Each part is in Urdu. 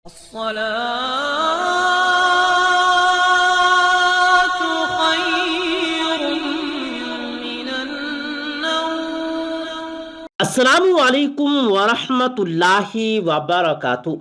الصلاة خير من النوم. السلام علیکم ورحمۃ اللہ وبرکاتہ.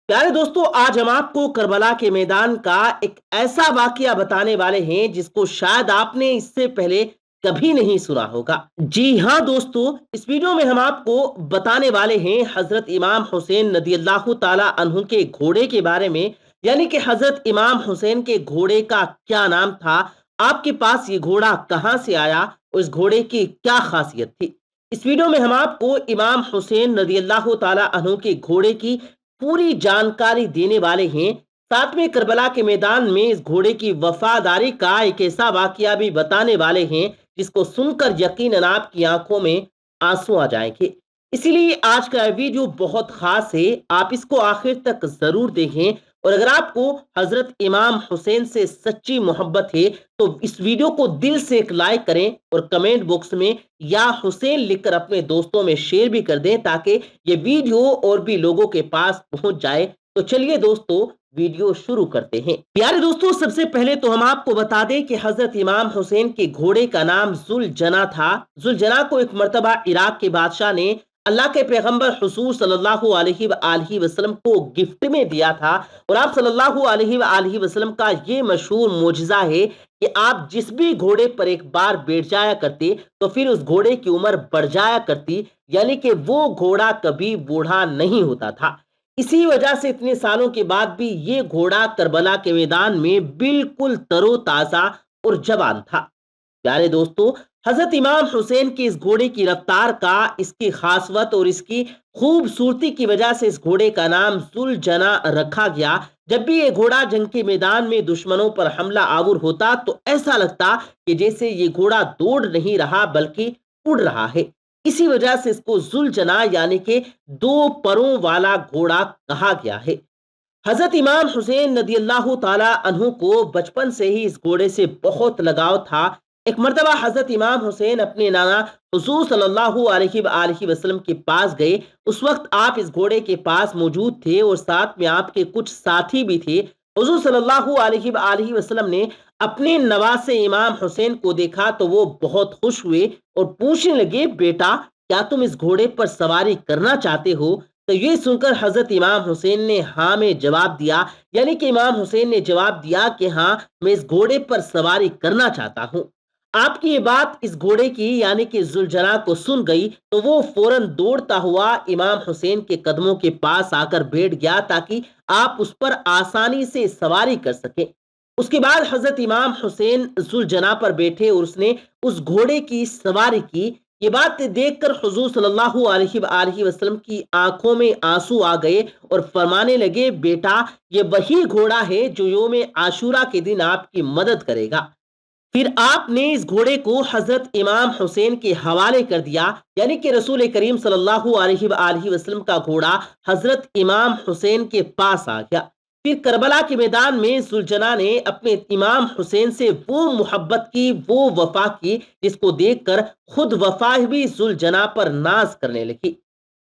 پیارے دوستو، آج ہم آپ کو کربلا کے میدان کا ایک ایسا واقعہ بتانے والے ہیں جس کو شاید آپ نے اس سے پہلے کبھی نہیں سنا ہوگا. جی ہاں دوستو، اس ویڈیو میں ہم آپ کو بتانے والے ہیں حضرت امام حسین رضی اللہ تعالی عنہ کے گھوڑے کے بارے میں، یعنی کہ حضرت امام حسین کے گھوڑے کا کیا نام تھا، آپ کے پاس یہ گھوڑا کہاں سے آیا اور اس گھوڑے کی کیا خاصیت تھی. اس ویڈیو میں ہم آپ کو امام حسین رضی اللہ تعالی عنہ کے گھوڑے کی پوری جانکاری دینے والے ہیں. ساتھ میں کربلا کے میدان میں اس گھوڑے کی وفاداری کا ایک ایسا واقعہ بھی بتانے والے ہیں جس کو سن کر یقیناً آپ کی آنکھوں میں آنسو آ جائیں گے. اسی لیے آج کا ویڈیو بہت خاص ہے، آپ اس کو آخر تک ضرور دیکھیں. اور اگر آپ کو حضرت امام حسین سے سچی محبت ہے تو اس ویڈیو کو دل سے ایک لائک کریں اور کمنٹ باکس میں یا حسین لکھ کر اپنے دوستوں میں شیئر بھی کر دیں تاکہ یہ ویڈیو اور بھی لوگوں کے پاس پہنچ جائے. تو چلیے دوستو، ویڈیو شروع کرتے ہیں. پیارے دوستو، سب سے پہلے تو ہم آپ کو بتا دیں کہ حضرت امام حسین کے گھوڑے کا نام ذوالجنا تھا. ذوالجنا کو ایک مرتبہ عراق کے بادشاہ نے اللہ کے پیغمبر حضور صلی اللہ علیہ وآلہ وسلم کو گفٹ میں دیا تھا. اور آپ صلی اللہ علیہ وآلہ وسلم کا یہ مشہور معجزہ ہے کہ آپ جس بھی گھوڑے پر ایک بار بیٹھ جایا کرتے تو پھر اس گھوڑے کی عمر بڑھ جایا کرتی، یعنی کہ وہ گھوڑا کبھی بوڑھا نہیں ہوتا تھا. اسی وجہ سے اتنے سالوں کے بعد بھی یہ گھوڑا کربلا کے میدان میں بالکل تر و تازہ اور جوان تھا. پیارے دوستو، حضرت امام حسین کی اس گھوڑے کی رفتار کا، اس کی خاصیت اور اس کی خوبصورتی کی وجہ سے اس گھوڑے کا نام ذوالجنا رکھا گیا. جب بھی یہ گھوڑا جنگ کے میدان میں دشمنوں پر حملہ آور ہوتا تو ایسا لگتا کہ جیسے یہ گھوڑا دوڑ نہیں رہا بلکہ اڑ رہا ہے. اسی وجہ سے اس کو ذوالجنا یعنی کہ دو پروں والا گھوڑا کہا گیا ہے. حضرت امام حسین رضی اللہ تعالی عنہ کو بچپن سے ہی اس گھوڑے سے بہت لگاؤ تھا. ایک مرتبہ حضرت امام حسین اپنے نانا حضور صلی اللہ علیہ وآلہ وسلم کے پاس گئے. اس وقت آپ اس گھوڑے کے پاس موجود تھے اور ساتھ میں آپ کے کچھ ساتھی بھی تھے. حضور صلی اللہ علیہ وآلہ وسلم نے اپنے نواسے امام حسین کو دیکھا تو وہ بہت خوش ہوئے اور پوچھنے لگے، بیٹا کیا تم اس گھوڑے پر سواری کرنا چاہتے ہو؟ تو یہ سن کر حضرت امام حسین نے ہاں میں جواب دیا، یعنی کہ امام حسین نے جواب دیا کہ ہاں میں اس گھوڑے پر سواری کرنا چاہتا ہوں. آپ کی یہ بات اس گھوڑے کی یعنی کہ ذوالجنا کو سن گئی تو وہ فوراً دوڑتا ہوا امام حسین کے قدموں کے پاس آ کر بیٹھ گیا تاکہ آپ اس پر آسانی سے سواری کر سکیں. اس کے بعد حضرت امام حسین ذوالجنا پر بیٹھے اور اس نے اس گھوڑے کی سواری کی. یہ بات دیکھ کر حضور صلی اللہ علیہ وآلہ وسلم کی آنکھوں میں آنسو آ گئے اور فرمانے لگے، بیٹا یہ وہی گھوڑا ہے جو یوم عاشورہ کے دن آپ کی مدد کرے گا. پھر آپ نے اس گھوڑے کو حضرت امام حسین کے حوالے کر دیا، یعنی کہ رسول کریم صلی اللہ علیہ وآلہ وسلم کا گھوڑا حضرت امام حسین کے پاس آ گیا. پھر کربلا کے میدان میں ذوالجنا نے اپنے امام حسین سے وہ محبت کی، وہ وفا کی جس کو دیکھ کر خود وفا بھی ذوالجنا پر ناز کرنے لگی.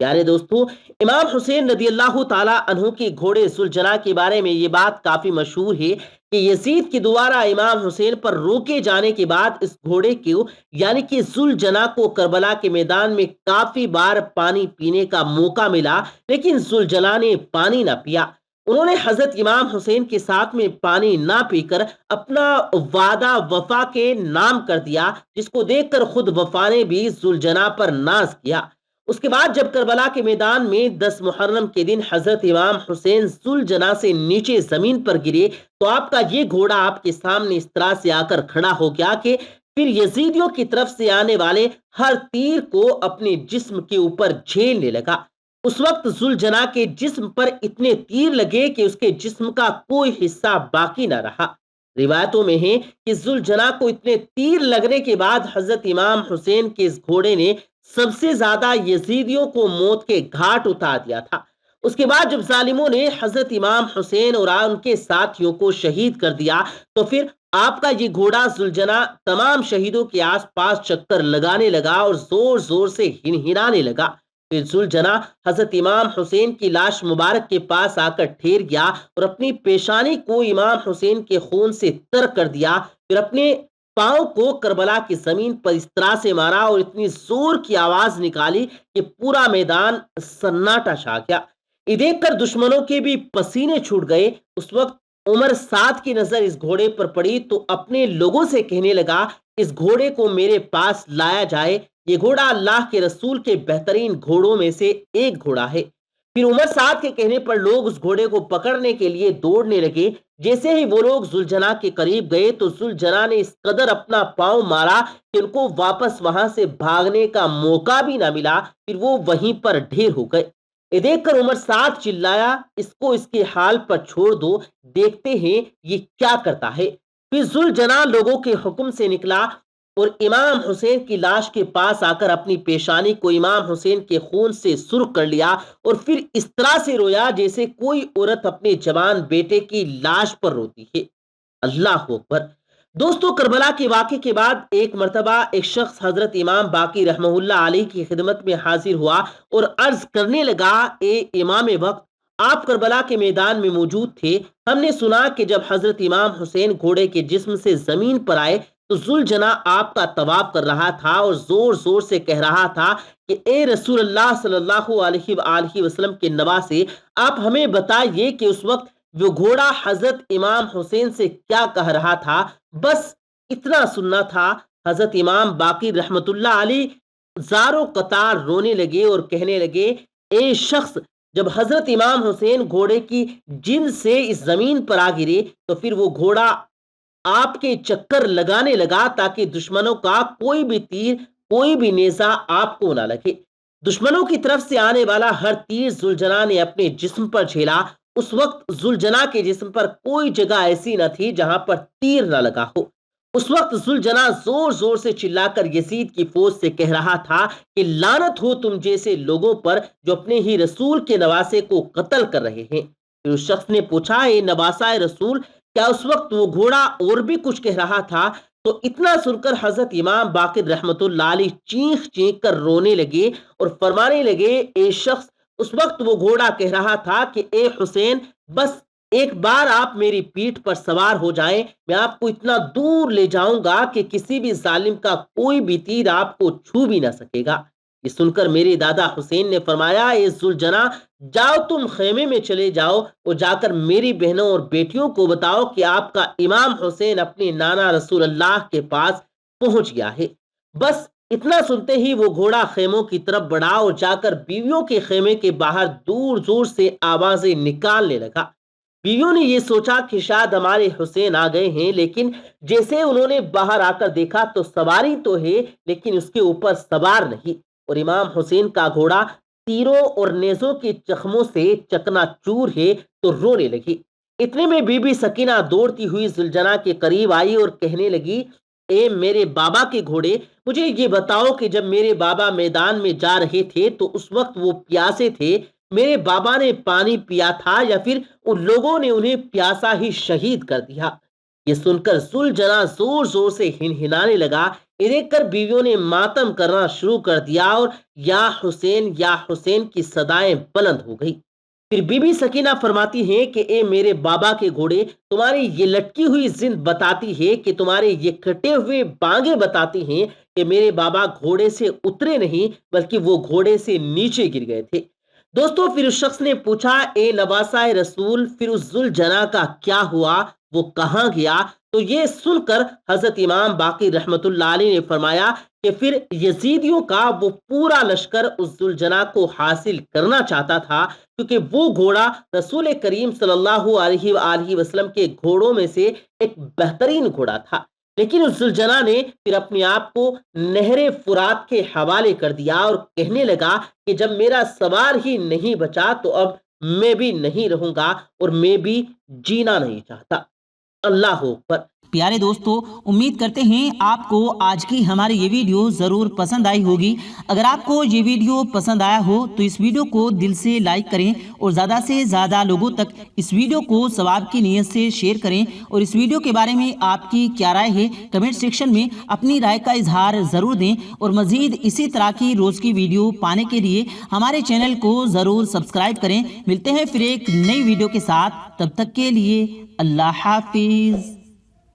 پیارے دوستو، امام حسین رضی اللہ تعالی عنہ کے گھوڑے ذوالجنا کے بارے میں یہ بات کافی مشہور ہے کہ یزید کی دوبارہ امام حسین پر روکے جانے کے بعد اس گھوڑے کو یعنی کہ ذوالجنا کو کربلا کے میدان میں کافی بار پانی پینے کا موقع ملا، لیکن ذوالجنا نے پانی نہ پیا. انہوں نے حضرت امام حسین کے ساتھ میں پانی نہ پی کر اپنا وعدہ وفا کے نام کر دیا، جس کو دیکھ کر خود وفا نے بھی ذوالجنا پر ناز کیا. اس کے بعد جب کربلا کے میدان میں 10 محرم کے دن حضرت امام حسین ذوالجنا سے نیچے زمین پر گرے تو آپ کا یہ گھوڑا آپ کے سامنے اس طرح سے آ کر کھڑا ہو گیا کہ پھر یزیدیوں کی طرف سے آنے والے ہر تیر کو اپنے جسم کے اوپر جھیلنے لگا. اس وقت ذوالجنا کے جسم پر اتنے تیر لگے کہ اس کے جسم کا کوئی حصہ باقی نہ رہا. روایتوں میں ہے کہ ذوالجنا کو اتنے تیر لگنے کے بعد حضرت امام حسین کے اس گھوڑے نے سب سے زیادہ یزیدیوں کو موت کے گھاٹ اتار دیا تھا. اس کے بعد جب ظالموں نے حضرت امام حسین اور ان کے ساتھیوں کو شہید کر دیا تو پھر آپ کا یہ گھوڑا ذوالجنا تمام شہیدوں کے آس پاس چکر لگانے لگا اور زور زور سے ہنہنانے لگا. پھر ذوالجنا حضرت امام حسین کی لاش مبارک کے پاس آ کر ٹھہر گیا اور اپنی پیشانی کو امام حسین کے خون سے تر کر دیا. پھر اپنے پاؤں کو کربلا کی زمین پر اس طرح سے مارا اور اتنی زور کی آواز نکالی کہ پورا میدان سناٹا چھا گیا. یہ دیکھ کر دشمنوں کے بھی پسینے چھوٹ گئے. اس وقت عمر سعد کی نظر اس گھوڑے پر پڑی تو اپنے لوگوں سے کہنے لگا اس گھوڑے کو میرے پاس لایا جائے. یہ گھوڑا اللہ کے رسول کے بہترین گھوڑوں میں سے ایک گھوڑا ہے. پھر عمر سعد کے کہنے پر لوگ اس گھوڑے کو پکڑنے کے لیے دوڑنے لگے. جیسے ہی وہ لوگ ذوالجنا کے قریب گئے تو ذوالجنا نے اس قدر اپنا پاؤں مارا کہ ان کو واپس وہاں سے بھاگنے کا موقع بھی نہ ملا. پھر وہ وہیں پر ڈھیر ہو گئے. یہ دیکھ کر عمر سعد چلایا اس کو اس کے حال پر چھوڑ دو، دیکھتے ہیں یہ کیا کرتا ہے. پھر ذوالجنا لوگوں کے حکم سے نکلا اور امام حسین کی لاش کے پاس آ کر اپنی پیشانی کو امام حسین کے خون سے سرخ کر لیا اور پھر اس طرح سے رویا جیسے کوئی عورت اپنے جوان بیٹے کی لاش پر روتی ہے. اللہ اکبر. دوستو، کربلا کے واقعے کے بعد ایک مرتبہ ایک شخص حضرت امام باقی رحمہ اللہ علیہ کی خدمت میں حاضر ہوا اور عرض کرنے لگا، اے امام وقت، آپ کربلا کے میدان میں موجود تھے. ہم نے سنا کہ جب حضرت امام حسین گھوڑے کے جسم سے زمین پر آئے تو ذوالجنا آپ کا طواف کر رہا تھا اور زور زور سے کہہ رہا تھا کہ اے رسول اللہ صلی اللہ علیہ وآلہ وسلم کے نواسے، آپ ہمیں بتائیے کہ اس وقت وہ گھوڑا حضرت امام حسین سے کیا کہہ رہا تھا. بس اتنا سننا تھا. حضرت امام باقی رحمت اللہ علیہ زاروں قطار رونے لگے اور کہنے لگے، اے شخص، جب حضرت امام حسین گھوڑے کی جن سے اس زمین پر آ گرے تو پھر وہ گھوڑا آپ کے چکر لگانے لگا تاکہ دشمنوں کا کوئی بھی تیر، کوئی بھی نیزہ آپ کو نہ لگے. دشمنوں کی طرف سے آنے والا ہر تیر ذوالجنا نے اپنے جسم پر جھیلا. اس وقت ذوالجنا کے جسم پر کوئی جگہ ایسی نہ تھی جہاں پر تیر نہ لگا ہو. اس وقت ذوالجنا زور زور سے چلا کر یزید کی فوج سے کہہ رہا تھا کہ لعنت ہو تم جیسے لوگوں پر جو اپنے ہی رسول کے نواسے کو قتل کر رہے ہیں. پھر اس شخص نے پوچھا، اے نواسہ رسول، کیا اس وقت وہ گھوڑا اور بھی کچھ کہہ رہا تھا؟ تو اتنا سن کر حضرت امام باقر رحمت اللہ علیہ چیخ چیخ کر رونے لگے اور فرمانے لگے، اے شخص، اس وقت وہ گھوڑا کہہ رہا تھا کہ اے حسین، بس ایک بار آپ میری پیٹھ پر سوار ہو جائیں، میں آپ کو اتنا دور لے جاؤں گا کہ کسی بھی ظالم کا کوئی بھی تیر آپ کو چھو بھی نہ سکے گا. یہ سن کر میرے دادا حسین نے فرمایا، اے ذوالجنا، جاؤ تم خیمے میں چلے جاؤ اور جا کر میری بہنوں اور بیٹیوں کو بتاؤ کہ آپ کا امام حسین اپنے نانا رسول اللہ کے پاس پہنچ گیا ہے. بس اتنا سنتے ہی وہ گھوڑا خیموں کی طرف بڑھا اور جا کر بیویوں کے خیمے کے باہر دور زور سے آوازیں نکالنے لگا. بیویوں نے یہ سوچا کہ شاید ہمارے حسین آ گئے ہیں، لیکن جیسے انہوں نے باہر آ کر دیکھا تو سواری تو ہے لیکن اس کے اوپر سوار نہیں، اور امام حسین کا گھوڑا تیروں اور نیزوں کے چخموں سے چکنا چور ہے تو رونے لگی. اتنے میں بی بی سکینہ دوڑتی ہوئی ذوالجنا کے قریب آئی اور کہنے لگی، اے میرے بابا کے گھوڑے، مجھے یہ بتاؤ کہ جب میرے بابا میدان میں جا رہے تھے تو اس وقت وہ پیاسے تھے، میرے بابا نے پانی پیا تھا یا پھر ان لوگوں نے انہیں پیاسا ہی شہید کر دیا؟ یہ سن کر ذوالجنا زور زور سے ہنہنانے لگا. یہ دیکھ کر بیویوں نے ماتم کرنا شروع کر دیا اور یا حسین کی صدائیں بلند ہو گئی. پھر بی بی سکینہ فرماتی ہیں کہ اے میرے بابا کے گھوڑے، تمہاری یہ لٹکی ہوئی زند بتاتی ہے کہ تمہارے یہ کٹے ہوئے بانگیں بتاتی ہیں کہ میرے بابا گھوڑے سے اترے نہیں بلکہ وہ گھوڑے سے نیچے گر گئے تھے. دوستو، پھر اس شخص نے پوچھا، اے نواسہ رسول، پھر اس ذوالجنا کا کیا ہوا؟ وہ کہاں گیا؟ تو یہ سن کر حضرت امام باقی رحمت اللہ علیہ نے فرمایا کہ پھر یزیدیوں کا وہ پورا لشکر اس ذوالجنا کو حاصل کرنا چاہتا تھا، کیونکہ وہ گھوڑا رسول کریم صلی اللہ علیہ وآلہ وسلم کے گھوڑوں میں سے ایک بہترین گھوڑا تھا. لیکن اس ذوالجنا نے پھر اپنے آپ کو نہر فرات کے حوالے کر دیا اور کہنے لگا کہ جب میرا سوار ہی نہیں بچا تو اب میں بھی نہیں رہوں گا اور میں بھی جینا نہیں چاہتا. اللہ اکبر۔ پیارے دوستو، امید کرتے ہیں آپ کو آج کی ہماری یہ ویڈیو ضرور پسند آئی ہوگی۔ اگر آپ کو یہ ویڈیو پسند آیا ہو تو اس ویڈیو کو دل سے لائک کریں اور زیادہ سے زیادہ لوگوں تک اس ویڈیو کو ثواب کی نیت سے شیئر کریں، اور اس ویڈیو کے بارے میں آپ کی کیا رائے ہے کمنٹ سیکشن میں اپنی رائے کا اظہار ضرور دیں، اور مزید اسی طرح کی روز کی ویڈیو پانے کے لیے ہمارے چینل کو ضرور سبسکرائب کریں۔ ملتے ہیں پھر ایک نئی ویڈیو کے ساتھ، تب تک کے لیے اللہ حافظ۔